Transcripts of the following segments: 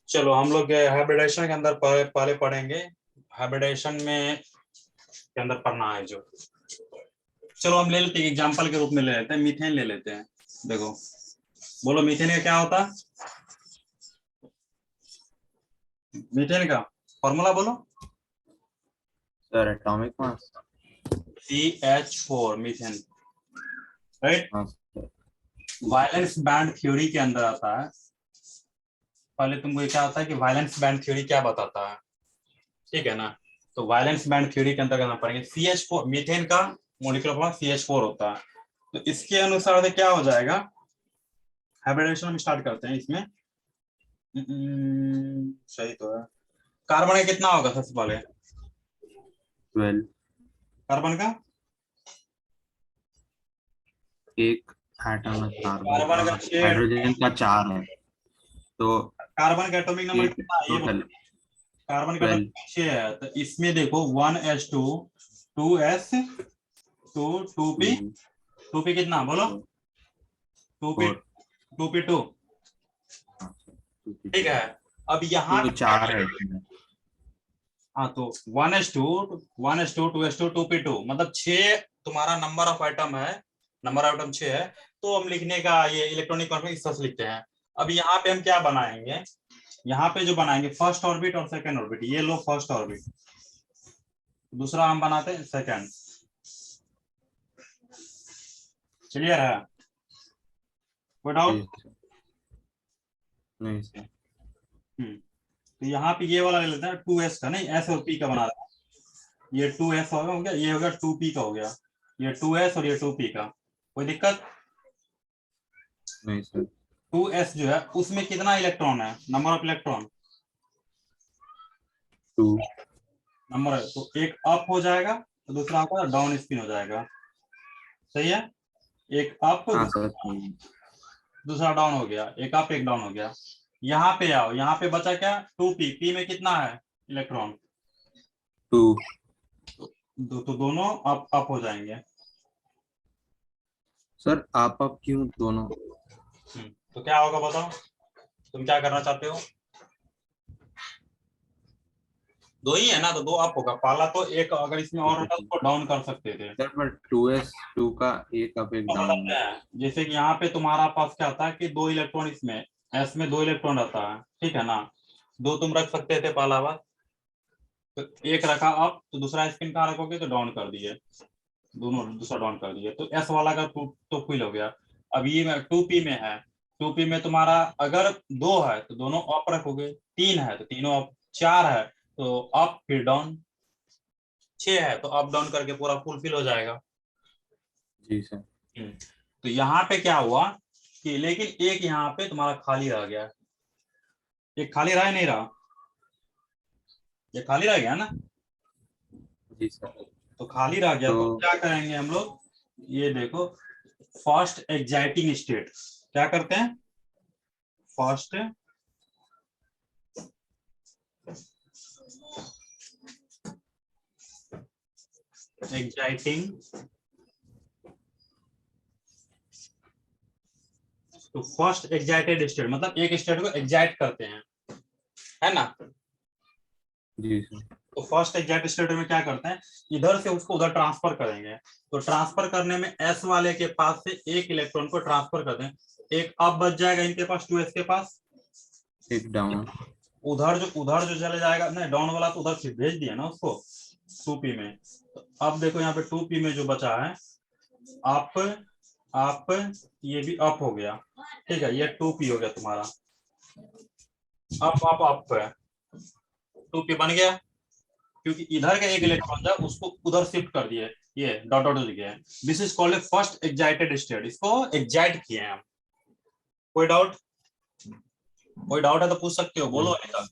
चलो हम लोग हाइब्रिडेशन के अंदर पहले पढ़ेंगे। हाइब्रिडेशन में के अंदर पढ़ना है जो, चलो हम ले लेते हैं एग्जांपल के रूप में ले लेते हैं, मीथेन ले लेते हैं। देखो, बोलो मीथेन का क्या होता है? मीथेन का फॉर्मूला बोलो। Sir atomic mass. CH4 methane, right. हाँ सर। वायलेंस बैंड थ्योरी के अंदर आता है। पहले तुमको क्या होता है कि वायलेंस बैंड थ्योरी क्या बताता है, ठीक है ना। तो वायलेंस बैंड थ्योरी के अंतर्गत हम पढ़ेंगे CH4 मीथेन का मॉलिक्यूलर फॉर्मूला CH4 होता है। तो इसके अनुसार से क्या हो जाएगा, हाइब्रिडेशन हम स्टार्ट करते हैं इसमें। सही तो है। कार्बन का कितना होगा सबसे पहले? 12। कार्बन का एक एटम है कार्बन कार्बन का। का 6, हाइड्रोजन का 4 है तो कार्बन का एटॉमिक नंबर 8 कितना है ये टोटल। बताओ। कार्बन का 12। एटॉमिक 6 है, तो इसमें देखो 1s2 2s 2 2p 2 2p कितना बोलो? 2p 4। 2p2, हाँ सर 2 ठीक है। अब यहाँ तो पे क्या 4 है करेंगे? इसमें। हाँ तो 1s2 2s2 2p2 मतलब 6 तुम्हारा नंबर ऑफ आइटम है, नंबर ऑफ आइटम 6 है। तो हम लिखने का ये इलेक्ट्रॉनिक कॉन्फिगरेशन इस तरह से लिखते हैं। अब यहाँ पे हम क्या बनाएंगे, यहाँ पे जो बनाएंगे फर्स्ट ऑर्बिट और सेकंड ऑर्बिट, ये लो फर्स्ट ऑर्बिट, दूसरा हम बनाते हैं सेकंड। क्लियर है? कोई जी डाउट? सर। नहीं सर। तो यहाँ पे ये वाला ले लेते हैं 2s का, नहीं s और p का बना रहा है। ये 2s हो गया, ये हो गया 2p का हो गया, ये 2s और ये 2p का। कोई दिक्कत? नहीं सर। 2s जो है उसमें कितना इलेक्ट्रॉन है, नंबर ऑफ इलेक्ट्रॉन 2। नंबर है, तो एक अप हो जाएगा तो दूसरा आपका डाउन स्पिन हो जाएगा। सही है, एक अप हाँ सर सही है। दूसरा डाउन हो गया, एक अप एक डाउन हो गया। यहाँ पे आओ, यहाँ पे बचा क्या, 2p, p में कितना है इलेक्ट्रॉन? 2। तो दोनों अप अप हो जाएंगे। सर आप क्यों दोनों? तो क्या होगा बताओ, तुम क्या करना चाहते हो? दो ही है ना, तो दो अप होगा, पहला तो एक अगर इसमें और होता तो उसको डाउन कर सकते थे। सर पर 2s 2 का एक अप एक तो डाउन बताते है। हैं, जैसे कि यहाँ पे तुम्हारा पास क्या आता है कि दो इलेक्ट्रॉन इसमें, एस में दो इलेक्ट्रॉन रहता है, ठीक है ना। दो तुम रख सकते थे पहला बार, तो एक रखा अप तो दूसरा स्पिन कहाँ रखोगे, तो डाउन कर दिए, दोनों दूसरा डाउन कर दिए, तो एस वाला का तो फुल हो गया। अब ये 2p में है, 2p में तुम्हारा अगर दो है तो दोनों अप रखोगे, तीन है तो तीनों अप, चार है तो अप फिर डाउन, छह है तो अप डाउन करके पूरा फुलफिल हो जाएगा। जी सर। तो यहाँ पे क्या हुआ कि लेकिन एक यहाँ पे तुम्हारा खाली रह गया, एक खाली रहा, नहीं रहा, ये खाली रह गया ना। जी सर। तो खाली रह गया तो तो क्या करेंगे हम लोग, ये देखो, फर्स्ट एक्साइटिंग स्टेट क्या करते हैं, फर्स्ट एक्साइटिंग, तो फर्स्ट एक्साइटेड स्टेट मतलब एक स्टेट को एक्साइट करते हैं, है ना। जी सर। तो फर्स्ट एग्जैक्ट स्टेट में क्या करते हैं, इधर से उसको उधर ट्रांसफर करेंगे। तो ट्रांसफर करने में एस वाले के पास से एक इलेक्ट्रॉन को ट्रांसफर कर दें, एक अब बच जाएगा इनके पास 2s के पास, एक डाउन। उधर जो चले जाएगा, नहीं डाउन वाला तो उधर से भेज दिया ना उसको 2p में। तो अब देखो यहाँ पे 2p में जो बचा है अप अप, ये भी अप हो गया, ठीक है, ये 2p हो गया तुम्हारा, अप है, 2p बन गया, क्योंकि इधर का एक जी इलेक्ट्रॉन था उसको उधर शिफ्ट कर दिए, ये डॉट डॉट गया। This is called a first excited state, इसको एक्साइट किए हैं हम। कोई डाउट? कोई डाउट है तो पूछ सकते हो, बोलो नहीं। अभी तक।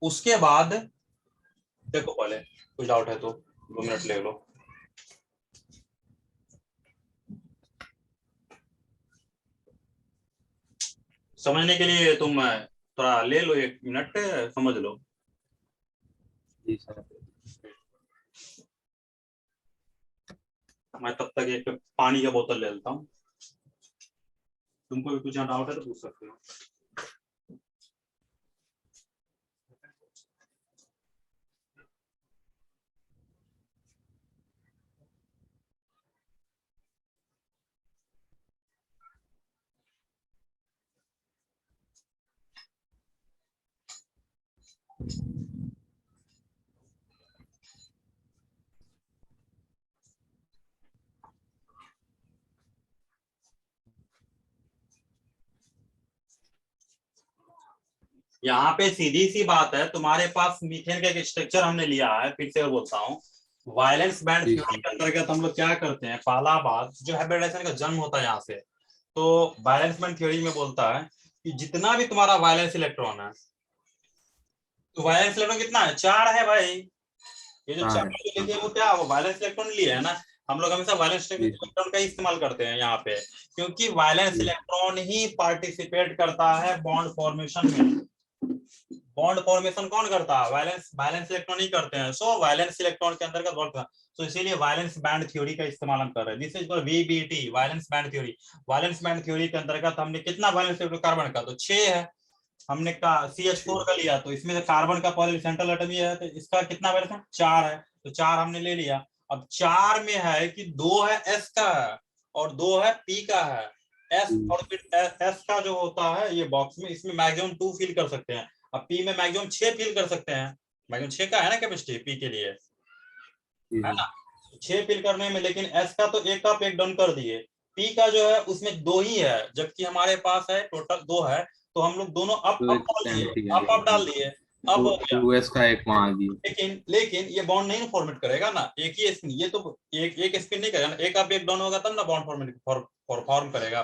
उसके बाद देखो, पहले कुछ डाउट है तो 2 मिनट ले लो। समझने के लिए तुम थोड़ा ले लो, 1 मिनट समझ लो। जी सर। मैं तब तक एक पानी का बोतल ले लेता हूँ। तुमको भी कुछ डाउट है तो पूछ सकते हो। यहाँ पे सीधी सी बात है, तुम्हारे पास मीथेन का एक स्ट्रक्चर हमने लिया है, फिर से बोलता हूँ, वायलेंस बैंड जी थ्योरी सर। के अंतर्गत हम लोग क्या करते हैं, पहला बात जो हाइब्रिडाइजेशन का जन्म होता है यहाँ से, तो वायलेंस बैंड थ्योरी में बोलता है कि जितना भी तुम्हारा वायलेंस इलेक्ट्रॉन है, तो वायलेंस इलेक्ट्रॉन कितना है, 4 है भाई। ये जो 4 है। जो लिखे वो क्या, वो वायलेंस इलेक्ट्रॉन लिए है ना। हम लोग हमेशा वायलेंस जी सर। इलेक्ट्रॉन का इस्तेमाल करते हैं यहाँ पे, क्योंकि वायलेंस जी इलेक्ट्रॉन ही पार्टिसिपेट करता है बॉन्ड फॉर्मेशन में। बॉन्ड फॉर्मेशन कौन करता है, वायलेंस वायलेंस इलेक्ट्रॉन ही करते हैं। सो वायलेंस इलेक्ट्रॉन के अंतर्गत वर्क, तो इसीलिए वायलेंस बैंड थ्योरी का इस्तेमाल हम कर रहे हैं। This is for VBT, violence band theory. Violence band theory के अंतर्गत हमने कितना वायलेंस कार्बन का, तो 6 है। हमने का CH4 का लिया, तो इसमें कार्बन का पॉली सेंट्रल एटम ये है, तो इसका कितना वैलेंस है, 4 है, तो 4 हमने ले लिया। अब 4 में है कि 2 है S का है और 2 है P का है। S और फिर S का जो होता है ये बॉक्स में, इसमें मैक्सिमम 2 फिल कर सकते हैं। अब P में मैक्सिमम 6 फिल कर सकते हैं, मैक्सिमम 6 का है ना कैपेसिटी P के लिए, जी है सर। ना। 6 फिल करने में, लेकिन S का तो एक अप एक डाउन कर दिए, P का जो है उसमें 2 ही है, जबकि हमारे पास है टोटल 2 है, तो हम लोग दोनों अप तो अप एक डाल दिए, एम्प्टी है। अप डाल दिए, अब तो हो गया। 2s का एक वहाँ आ गया। लेकिन लेकिन ये बॉन्ड नहीं फॉर्मेट करेगा ना, एक ही स्पिन, ये तो एक एक स्पिन नहीं करेगा ना, एक अप एक डाउन होगा तब ना बॉन्ड फॉर्म करेगा।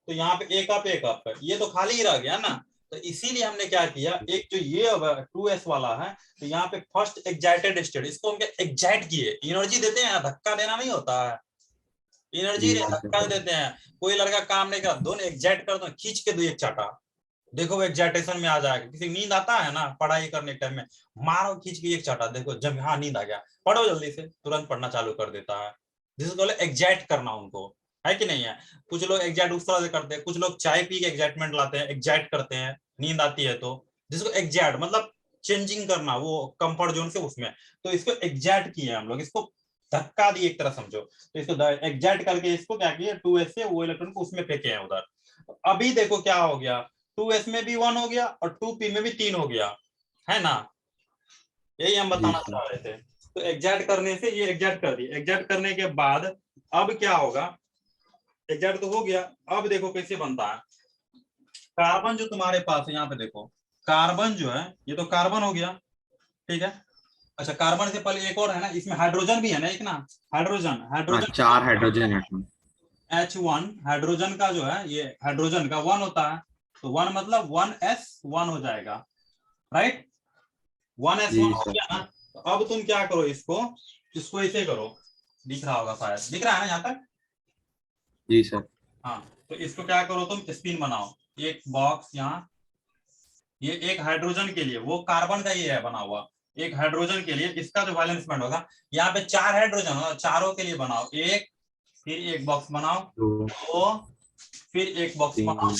तो यहाँ पे एक अप है, ये तो खाली ही रह गया ना। तो इसीलिए हमने क्या किया, एक जो ये 2s वाला है, तो यहाँ पे फर्स्ट एक्साइटेड स्टेट, इसको हम एक्साइट किए, एनर्जी देते हैं, धक्का देना नहीं होता है, एनर्जी जी धक्का सर। देते हैं। कोई लड़का काम नहीं कर, दोनों एक्साइट कर दो, खींच के दो एक चाटा, देखो वो एक्साइटेशन में आ जाएगा। किसी नींद आता है ना पढ़ाई करने के टाइम में, मारो खींच के एक चाटा, देखो जब हाँ नींद आ गया, पढ़ो जल्दी से, तुरंत पढ़ना चालू कर देता है। जिसको एग्जैक्ट करना उनको, है कि नहीं है। कुछ लोग एग्जैक्ट उस तरह से करते हैं, कुछ लोग चाय पी के एग्जाइटमेंट लाते हैं, एग्जैक्ट करते हैं, नींद आती है तो। जिसको एग्जैक्ट मतलब चेंजिंग करना, वो कंफर्ट जोन से उसमें, तो इसको एग्जैक्ट किए हम लोग, इसको धक्का दिए एक तरह समझो। तो इसको एग्जैक्ट करके इसको क्या किया, 2s से वो इलेक्ट्रॉन को उसमें फेंके हैं उधर। अभी देखो क्या हो गया, 2s में भी 1 हो गया और 2p में भी 3 हो गया, है ना। यही हम जी बताना सर। चाह रहे थे। तो एग्जैक्ट करने से ये एग्जैक्ट कर दिए, एग्जैक्ट करने के बाद अब क्या होगा, एग्जैक्ट तो हो गया। अब देखो कैसे बनता है, कार्बन जो तुम्हारे पास है यहाँ पे देखो, कार्बन जो है ये तो कार्बन हो गया, ठीक है। अच्छा कार्बन से पहले एक और है ना, इसमें हाइड्रोजन भी है ना एक ना, हाइड्रोजन हाँ, hydrogen 4 hydrogen atom. H1 hydrogen का जो है, ये हाइड्रोजन का 1 होता है, तो 1 मतलब 1s1 हो जाएगा, राइट। 1s1 जी हो सर। गया ना। तो अब तुम क्या करो, इसको इसको ऐसे करो, दिख रहा होगा शायद, दिख रहा है ना यहाँ तक। जी सर। हाँ, तो इसको क्या करो, तुम स्पिन बनाओ, एक बॉक्स यहाँ, ये एक हाइड्रोजन के लिए, वो कार्बन का ये है बना हुआ, एक हाइड्रोजन के लिए इसका जो वैलेंस बैंड होगा, यहाँ पे 4 हाइड्रोजन होगा, चारों के लिए बनाओ एक, फिर एक बॉक्स बनाओ, 2 दो, फिर एक बॉक्स 3। बनाओ।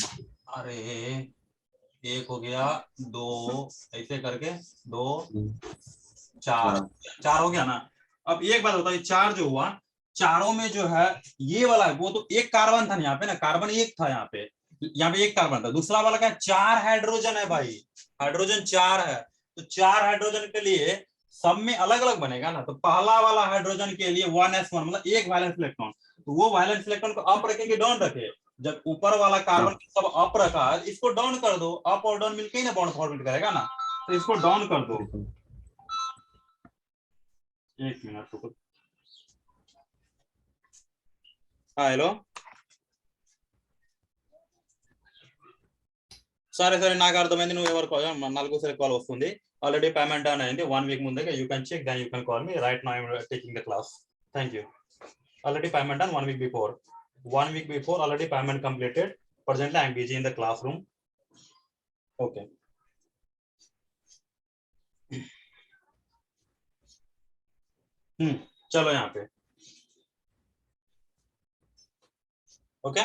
अरे एक हो गया, दो, ऐसे करके, दो, 4, 4। 4 हो गया ना। अब एक बात बताओ, चार जो हुआ, चारों में जो है ये वाला है, वो तो एक कार्बन था ना यहाँ पे ना, कार्बन एक था यहाँ पे, यहाँ पे एक कार्बन था, दूसरा वाला क्या, 4 हाइड्रोजन है भाई, हाइड्रोजन 4 है। तो 4 हाइड्रोजन के लिए सब में अलग अलग बनेगा ना, तो पहला वाला हाइड्रोजन के लिए 1s1 मतलब एक वैलेंस इलेक्ट्रॉन, तो वो वैलेंस इलेक्ट्रॉन को अप रखे कि डाउन रखे। जब ऊपर वाला कार्बन अब सब अप रखा है, इसको डाउन कर दो, अप और डाउन मिलकर ही ना बॉन्ड फॉर्मेट करेगा ना, तो इसको डाउन कर दो। एक मिनट रुको, हाँ हेलो, సరే నాకు అర్థమైంది, నువ్వు ఎవరు నాలుగు సరే కాల్ వస్తుంది, ఆల్రెడీ పేమెంట్ డన్ అయింది 1 వీక్ ముందుగా, you can check then you can call me, right now I'm taking the class, thank you. Already payment done 1 week before, 1 week before already payment completed, presently I am busy in the classroom. Okay. चलो यहाँ पे, okay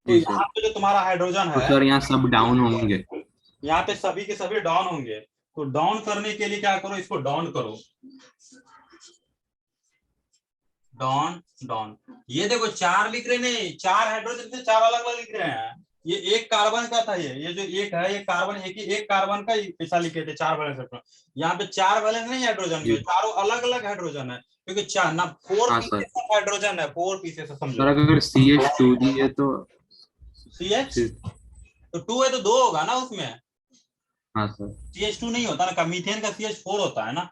तो जी यहाँ sir. पे जो तुम्हारा hydrogen तो है, सर यहाँ सब डाउन होंगे। यहाँ पे सभी के सभी डाउन होंगे। तो डाउन करने के लिए क्या करो, इसको डाउन करो, डाउन डाउन। ये देखो चार लिख रहे नहीं, चार हाइड्रोजन से चार अलग अलग लिख रहे हैं। ये एक कार्बन का था, ये जो एक है ये कार्बन, एक कार्बन का ऐसा लिखे थे, चार वैलेंस इलेक्ट्रॉन। यहाँ पे चार वैलेंस नहीं हाइड्रोजन के, जी चारों अलग अलग हाइड्रोजन है, क्योंकि चार ना फोर हाँ सर। पीसेस ऑफ हाइड्रोजन है, फोर पीसेस सर समझो। अगर CH2 दिए तो सी एच, फिर। तो टू है तो दो होगा ना उसमें। हाँ सर। CH2 नहीं होता ना, मीथेन का CH4 होता है ना,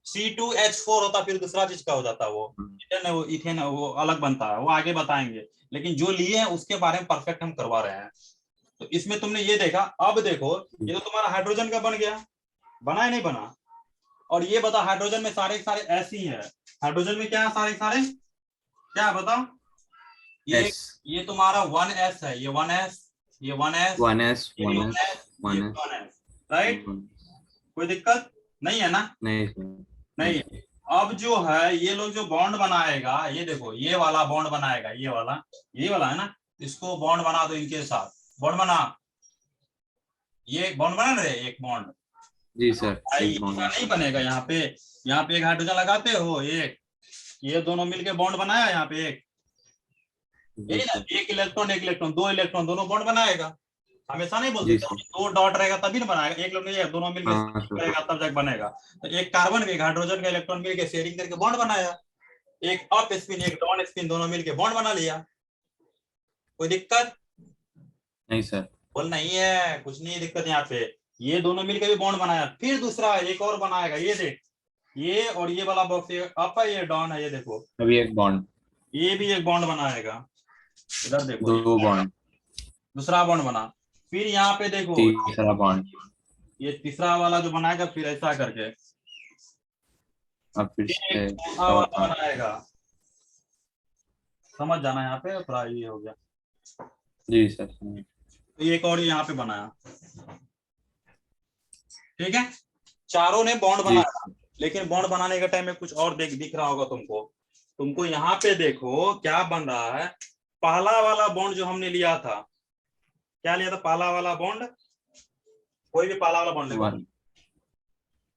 C2H4 होता, फिर दूसरा चीज का हो जाता है वो। इथेन है, वो इथेन है, वो अलग बनता है, वो आगे बताएंगे। लेकिन जो लिए हैं उसके बारे में परफेक्ट हम करवा रहे हैं। तो इसमें तुमने ये देखा, अब देखो ये तो तुम्हारा हाइड्रोजन का बन गया, बना है नहीं बना। और ये बता, हाइड्रोजन में सारे सारे ऐसे ही है, हाइड्रोजन में क्या है सारे सारे, क्या बताओ। ये S ये तुम्हारा 1s है, ये 1s, ये 1s, 1s ये 1s 1s, ये 1s 1s, राइट। 1s। कोई दिक्कत नहीं है ना। नहीं सर। नहीं नहीं। सर। अब जो है ये लोग जो बॉन्ड बनाएगा, ये देखो ये वाला बॉन्ड बनाएगा, ये वाला है ना, इसको बॉन्ड बना दो इनके साथ, बॉन्ड बना, ये बॉन्ड बना ना रे, एक बॉन्ड। जी सर भाई एक ऐसा बॉन्ड। नहीं बनेगा यहाँ पे, यहाँ पे एक हाइड्रोजन लगाते हो एक, ये दोनों मिलके बॉन्ड बनाया यहाँ पे एक, जी यही ना, सर। एक इलेक्ट्रॉन दो इलेक्ट्रॉन दोनों बॉन्ड बनाएगा। हमेशा नहीं बोलते जी थे, सर। दो डॉट रहेगा तभी ना बनाएगा, एक लोग नहीं है, दोनों मिलकर हाँ शेयरिंग सर। करेगा तब जाके बनेगा। तो एक कार्बन का एक हाइड्रोजन का इलेक्ट्रॉन मिलकर शेयरिंग करके बॉन्ड बनाया, एक अप स्पिन एक डाउन स्पिन दोनों मिलके बॉन्ड बना लिया। कोई दिक्कत? नहीं सर। बोल नहीं है, कुछ नहीं दिक्कत यहाँ पे। ये दोनों मिलकर भी बॉन्ड बनाया, फिर दूसरा एक और बनाएगा, ये देख, ये और ये वाला बॉक्स, ये अप है ये डाउन है, ये देखो, अभी एक बॉन्ड। ये भी एक बॉन्ड बनाएगा। इधर देखो, ये दो बॉन्ड। दूसरा बॉन्ड बना। फिर यहाँ पे देखो, तीसरा बॉन्ड। ये तीसरा वाला जो बनाएगा, फिर ऐसा करके अब फिर फिर से एक चौथा वाला चौथा। बनाएगा। समझ जाना, यहाँ पे थोड़ा ये हो गया। जी सर। तो एक और यहाँ पे बनाया, ठीक है। चारों ने बॉन्ड जी बनाया, लेकिन बॉन्ड बनाने के टाइम में कुछ और दिख रहा होगा तुमको। तुमको यहाँ पे देखो क्या बन रहा है। पहला वाला बॉन्ड जो हमने लिया था, क्या लिया था पहला वाला बॉन्ड, कोई भी पहला वाला बॉन्ड देखो।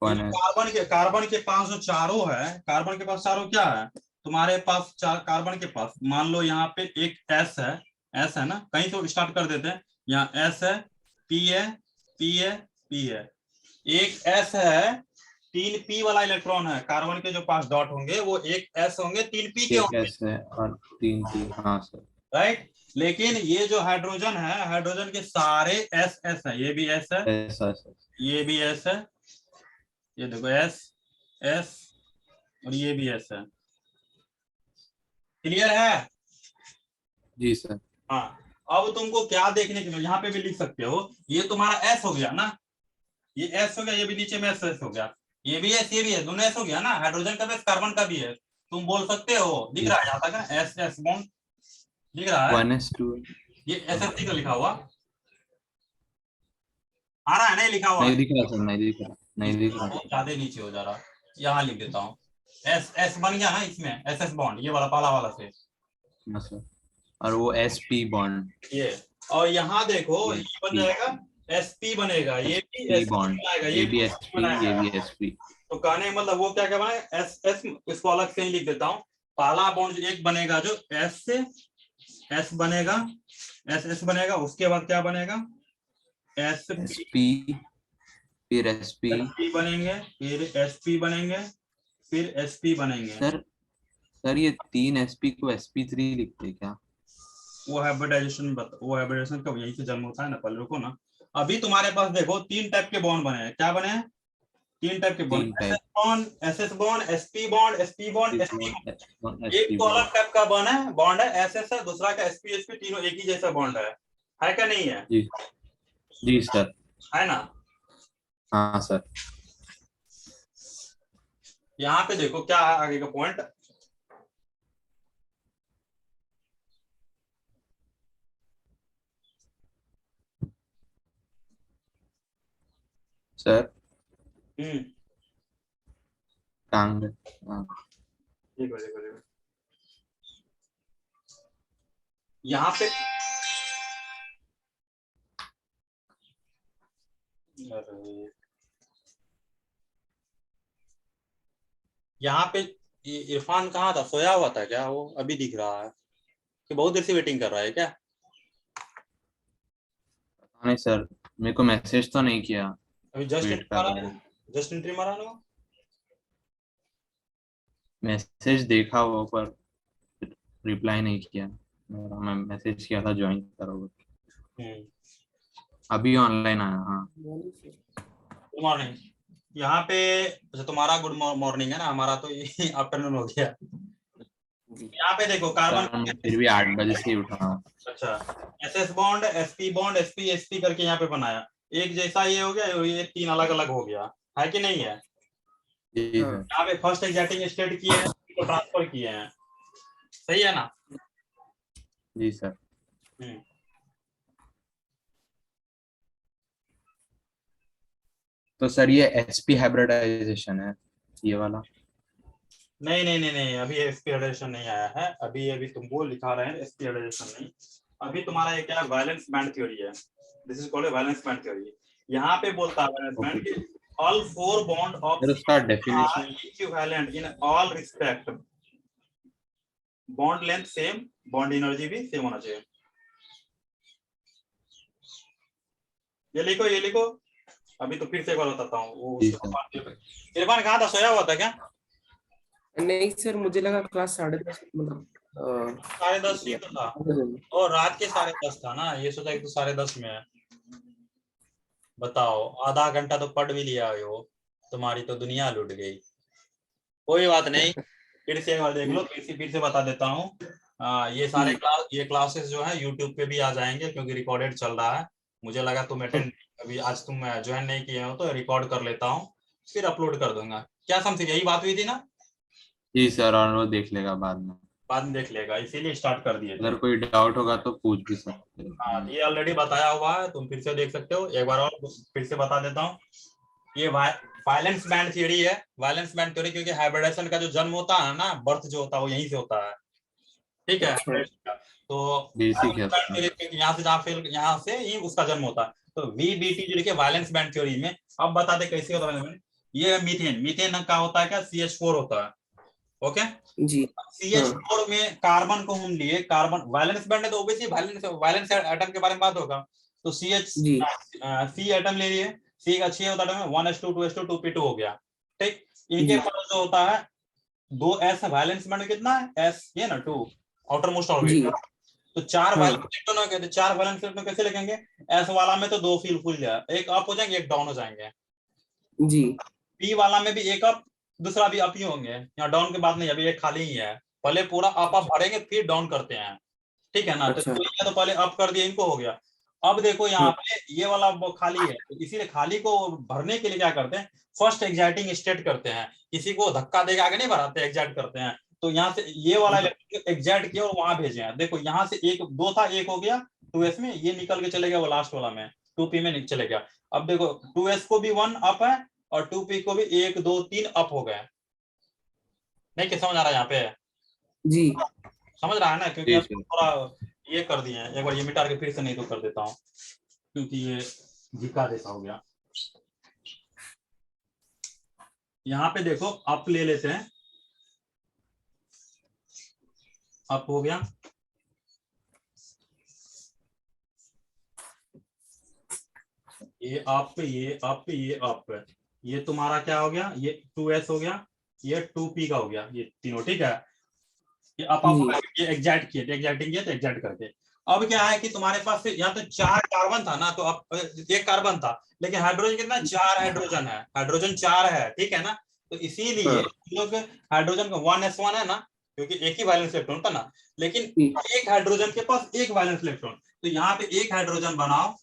वन ये 1s। कार्बन के पास जो चारों है, कार्बन के पास चारों क्या है, तुम्हारे पास चार कार्बन के पास, मान लो यहाँ पे एक एस है, एस है ना, कहीं तो स्टार्ट कर देते हैं। यहाँ एस है, पी है, पी है, पी है, एक एस है, तीन पी वाला इलेक्ट्रॉन है, कार्बन के जो पास डॉट होंगे वो एक एस होंगे, तीन पी के एक होंगे, S है और 3 T। हाँ सर। राइट। लेकिन ये जो हाइड्रोजन है, हाइड्रोजन के सारे एस एस है, ये भी एस है, ऐसा सर। ये भी एस है, ये देखो एस एस, और ये भी एस है। क्लियर है? जी सर। हाँ। अब तुमको क्या देखने के लिए, यहाँ पे भी लिख सकते हो, ये तुम्हारा एस हो गया ना, ये एस हो गया, ये भी नीचे में एस हो गया, ये भी एस ये भी है, दोनों एस हो गया ना, हाइड्रोजन का भी एस कार्बन का भी है। तुम बोल सकते हो, दिख जी रहा है सर। यहाँ तक ना, एस एस बॉन्ड दिख रहा है, 1s2। ये एस एस टी का लिखा हुआ आ रहा है, नहीं लिखा हुआ, नहीं दिख रहा सर, नहीं दिख रहा, नहीं नीचे दिख वाला रहा। बहुत ज्यादा नीचे हो जा रहा, यहाँ लिख देता हूँ। एस एस बन गया ना इसमें, एस एस बॉन्ड, ये वाला पाला वाला से, हाँ सर। और वो SP बॉन्ड। ये, और यहाँ देखो ये ये बन P जाएगा, एसपी बनेगा, ये भी SP एसपी बॉन्ड। बनाएगा, ये ये भी भी एसपी SP, ये बनाएगा। भी SP। तो कहने का मतलब वो क्या क्या बना, एस एस, इसको अलग से ही लिख देता हूँ। पहला बॉन्ड जो एक बनेगा, जो एस से एस बनेगा, एस एस बनेगा, उसके बाद क्या बनेगा, एस SP फिर SP। पी बनेंगे, फिर एसपी बनेंगे, फिर एसपी बनेंगे। सर सर ये 3 SP को SP3 लिखते हैं क्या? वो हाइब्रिडाइजेशन, वो हाइब्रिडाइजेशन का यहीं से जन्म होता है ना, पहले रुको ना। अभी तुम्हारे पास देखो तीन टाइप के बॉन्ड बने हैं, क्या बने हैं, तीन टाइप के bond, 3 type. S S bond, SP bond, SP bond, SP bond. एक SP तो अलग बॉन्ड। टाइप का बॉन्ड है एस एस है, दूसरा का एसपी एसपी, तीनों एक ही जैसा बॉन्ड है क्या नहीं है? जी जी सर। है ना। हाँ सर। यहाँ पे देखो क्या है आगे का पॉइंट, सर हम्म, टांग। हाँ देखो देखो देखो, यहाँ पे अरे यहाँ पे इरफान कहाँ था, सोया हुआ था क्या? वो अभी दिख रहा है कि बहुत देर से वेटिंग कर रहा है क्या? नहीं सर, मेरे को मैसेज तो नहीं किया, अभी जस्ट वेट एंट्री कर मारा रहा ना, हूँ। जस्ट एंट्री मारा ना। मैसेज देखा वो पर रिप्लाई नहीं किया। मैं मैसेज किया था ज्वाइन करोगे, हम्म, अभी ऑनलाइन आया। हाँ गुड मॉर्निंग। यहाँ पे अच्छा तुम्हारा गुड मॉर्निंग है ना, हमारा तो आफ्टरनून हो गया। यहाँ पे देखो कार्बन, सर, मैं फिर भी 8 बजे से ही उठा हूँ। अच्छा S S bond, SP bond, SP SP करके यहाँ पे बनाया, एक जैसा ये हो गया, ये तीन अलग अलग हो गया, है कि नहीं है? जी सर। यहाँ पे फर्स्ट एग्जैक्टिंग स्टेट किए हैं, तो ट्रांसफर किए हैं, सही है ना? जी सर। हम्म। तो सर ये एसपी हाइब्रिडाइजेशन है, ये वाला? नहीं नहीं नहीं नहीं, अभी एसपी एडिशन नहीं आया है, अभी अभी तुम वो लिखा रहे हैं, एसपी एडिशन नहीं। अभी तुम्हारा ये क्या है, वैलेंस बैंड थ्योरी है, this is called valence band theory. यहाँ पे बोलता है वैलेंस ओके बैंड कि all four bond of sir, उसका are definition? Equivalent in all respect, bond length same, bond energy भी सेम होना चाहिए। ये लिखो ये लिखो। अभी तो फिर से एक बार बताता हूँ वो जी उसके सर। बाद। इरफान कहाँ था, सोया हुआ था क्या? नहीं सर, मुझे लगा क्लास 10:30 मतलब 10:30 ही तो था, और रात के 10:30 था ना, ये सोचा कि तो 10:30 में है। बताओ, आधा घंटा तो पढ़ भी लिया हो, तुम्हारी तो दुनिया लुट गई। कोई बात नहीं, फिर से एक बार देख लो, फिर से बता देता हूँ। ये सारे ये क्लासेस जो है यूट्यूब पे भी आ जाएंगे, क्योंकि रिकॉर्डेड चल रहा है। मुझे लगा तुम अटेंड, अभी आज तुम ज्वाइन नहीं किए हो, तो रिकॉर्ड कर लेता हूँ, फिर अपलोड कर दूंगा। क्या समझे, यही बात हुई थी ना? जी सर, और वो देख लेगा बाद में। बाद में देख लेगा, इसीलिए स्टार्ट कर दिए थे। अगर कोई डाउट होगा तो पूछ भी सकते हाँ, हैं। ये ऑलरेडी बताया हुआ है, तुम फिर से देख सकते हो, एक बार और फिर से बता देता हूँ। ये वायलेंस बैंड थ्योरी है, वायलेंस बैंड थ्योरी, क्योंकि हाइब्रिडेशन का जो जन्म होता है ना, बर्थ जो होता है वो यहीं से होता है, ठीक है? तो बेसिक है उसका। यहाँ से जहाँ फेल, यहाँ से ही उसका जन्म होता है। तो वीबीटी जो लिखे वायलेंस बैंड थ्योरी में, अब बता दे कैसे होता है। ये मीथेन, मीथेन का होता है क्या, CH4 होता है, ओके? जी। CH4 में कार्बन को हम लिए, कार्बन वायलेंस बैंड है तो ऑब्वियसली वायलेंस वायलेंस एटम के बारे में बात होगा। तो जी। सी एटम ले लिए, सी का 6 होता है, 1s2 2s2 2p2 हो गया, ठीक? इनके जी। पास जो होता है 2s वैलेंस बैंड कितना है, s ये ना 2 आउटर मोस्ट जी। ऑर्बिट। तो 4 हाँ। वैलेंस इलेक्ट्रॉन हो गए, तो 4 वैलेंस इलेक्ट्रॉन कैसे लिखेंगे? s वाला में तो 2 फुल जाए, एक अप हो जाएंगे, एक डाउन हो जाएंगे। जी। p वाला में भी एक अप, दूसरा भी अप ही होंगे, यहाँ डाउन के बाद नहीं, अभी एक खाली ही है। पहले पूरा अप अप भरेंगे, फिर डाउन करते हैं, ठीक है ना? तो अच्छा। तो पहले अप कर दिया, इनको हो गया। अब देखो यहाँ हाँ। पे ये वाला वो खाली है, तो इसीलिए खाली को भरने के लिए क्या करते हैं, फर्स्ट एग्जाइटिंग स्टेट करते हैं, किसी को धक्का देके आगे नहीं बढ़ाते, एग्जाइट करते हैं। तो यहाँ से ये वाला इलेक्ट्रॉन एग्जाइट किया और वहां भेजे हैं, देखो यहाँ से एक दो था, एक हो गया 2s में, ये निकल के चले गया वो लास्ट वाला में, 2p में चले गया। अब देखो 2s को भी 1 अप है, और 2p को भी 1 2 3 अप हो गए। नहीं, क्या समझ आ रहा है यहाँ पे? जी। समझ रहा है ना? क्योंकि जी अब सर। थोड़ा ये कर दिए हैं, एक बार ये मिटा के फिर से नहीं तो कर देता हूँ, क्योंकि ये झिका जैसा हो गया। यहाँ पे देखो अप ले लेते हैं, अप हो गया, ये अप, ये अप, ये अप, ये तुम्हारा क्या हो गया, ये 2s हो गया, ये 2p का हो गया, ये तीनों, ठीक है? ये अप जी। अप, ये एग्जैक्ट किए थे, एग्जैक्टिंग किए तो एग्जैक्ट करके। अब क्या है कि तुम्हारे पास यहाँ तो 4 कार्बन था ना, तो अब एक कार्बन था, लेकिन हाइड्रोजन कितना, 4 हाइड्रोजन है, हाइड्रोजन 4 है, ठीक है ना? तो इसीलिए हाँ। हम लोग हाइड्रोजन का 1s1 है ना, क्योंकि एक ही वैलेंस इलेक्ट्रॉन था ना, लेकिन जी। एक हाइड्रोजन के पास एक वैलेंस इलेक्ट्रॉन, तो यहाँ पे एक हाइड्रोजन बनाओ,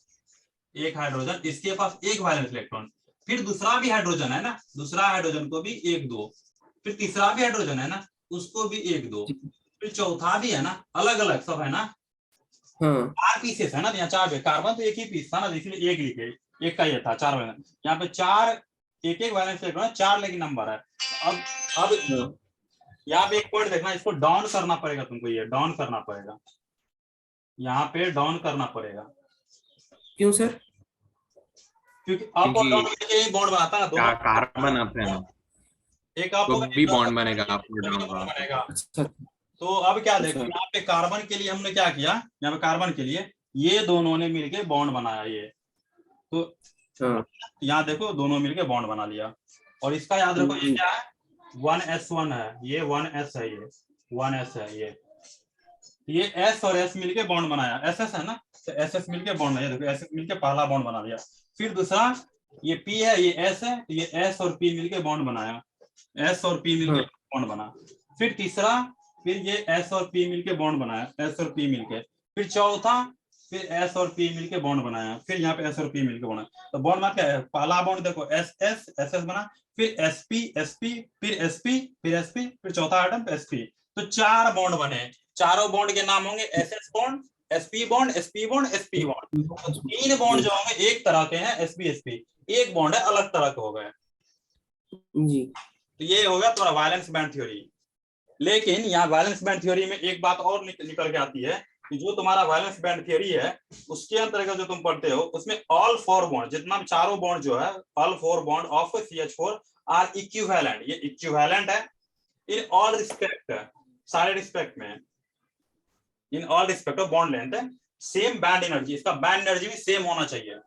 एक हाइड्रोजन, इसके पास एक वैलेंस इलेक्ट्रॉन, फिर दूसरा भी हाइड्रोजन है ना, दूसरा हाइड्रोजन को भी 1 2, फिर तीसरा भी हाइड्रोजन है ना, उसको भी 1 2, फिर चौथा भी है ना, अलग अलग सब है ना, हाँ। 4 पीसेस है ना, यहाँ 4 पे कार्बन तो एक ही पीस था ना, इसलिए एक लिखे, एक का ये था 4 वैलेंस, यहाँ पे 4 एक एक वैलेंस इलेक्ट्रॉन, 4 लेकिन नंबर है। अब हाँ। यहाँ पे एक पॉइंट देखना, इसको डाउन करना पड़ेगा तुमको, ये डाउन करना पड़ेगा, यहाँ पे डाउन करना पड़ेगा, क्यों सर? क्योंकि अप और क्योंकि डाउन करके ही बॉन्ड बनाता है ना दोनों। कार्बन अप है ना, एक अप तो होगा भी एक डाउन बॉन्ड बनेगा होगा, अप और डाउन का। बॉन्ड बनेगा। अच्छा तो अब क्या देखो, अच्छा यहाँ पे कार्बन के लिए हमने क्या किया, यहाँ पे कार्बन के लिए ये दोनों ने मिलके बॉन्ड बनाया ये, तो हाँ यहाँ देखो दोनों मिलके बॉन्ड बना लिया। और इसका याद रखो ये क्या है, 1s1 है, ये 1s है, ये 1s है, ये s और s मिलके बॉन्ड बनाया, ss है ना, तो ss मिलके बॉन्ड है, देखो ss मिलके पहला बॉन्ड बना लिया। फिर दूसरा ये p है, ये s है, तो ये s और p मिलके बॉन्ड बनाया, s और p मिलके हाँ बॉन्ड बना। फिर तीसरा, फिर ये s और p मिलके बॉन्ड बनाया, s और p मिलके। फिर चौथा, फिर s और p मिलके बॉन्ड बनाया, फिर यहाँ पे s और p मिलके बना। तो बॉन्ड मार क्या है, पहला बॉन्ड देखो ss ss बना, फिर sp sp, फिर sp, फिर sp, फिर चौथा आइटम sp। तो 4 बॉन्ड बने, चारों बॉन्ड के नाम होंगे ss bond, sp bond, sp bond, sp bond. तो 3 बॉन्ड जो होंगे एक तरह के हैं sp sp, एक बॉन्ड है अलग तरह के हो गए। जी तो ये हो गया तुम्हारा वैलेंस बैंड थ्योरी। लेकिन यहाँ वैलेंस बैंड थ्योरी में एक बात और निकल के आती है कि जो तुम्हारा वैलेंस बैंड थ्योरी है उसके अंतर्गत जो तुम पढ़ते हो उसमें ऑल 4 बॉन्ड, जितना भी चारों बॉन्ड जो है all 4 bond of CH4 are equivalent, ये इक्विवेलेंट है इन ऑल रिस्पेक्ट, सारे रिस्पेक्ट में, in all respect of bond length है, सेम बैंड एनर्जी, इसका बैंड एनर्जी भी सेम होना चाहिए,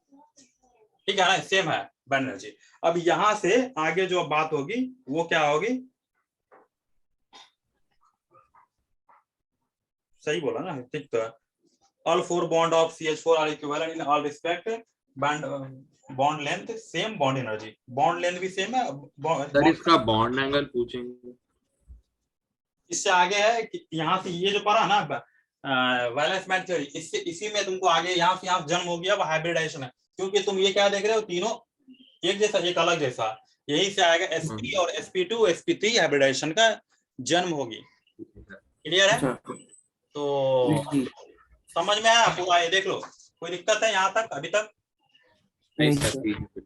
ठीक है ना, सेम है बैंड एनर्जी। अब यहां से आगे जो बात होगी वो क्या होगी, सही बोला ना, ठीक तो है। All 4 bond of CH4 are equivalent in all respect, band bond length same, bond energy, bond length भी सेम है। सर इसका बॉन्ड एंगल पूछेंगे। इससे आगे है कि यहाँ से ये जो पढ़ा ना वैलेंस बैंड थ्योरी, इससे इसी में तुमको आगे यहाँ से यहाँ जन्म हो गया, वो हाइब्रिडाइजेशन है, क्योंकि तुम ये क्या देख रहे हो, तीनों एक जैसा एक अलग जैसा, यही से आएगा sp और sp2 sp3 हाइब्रिडाइजेशन का जन्म होगी। क्लियर है? अच्छा तो जी समझ में आया पूरा, ये देख लो, कोई दिक्कत है यहाँ तक अभी तक? नहीं नहीं सर सर ठीक है।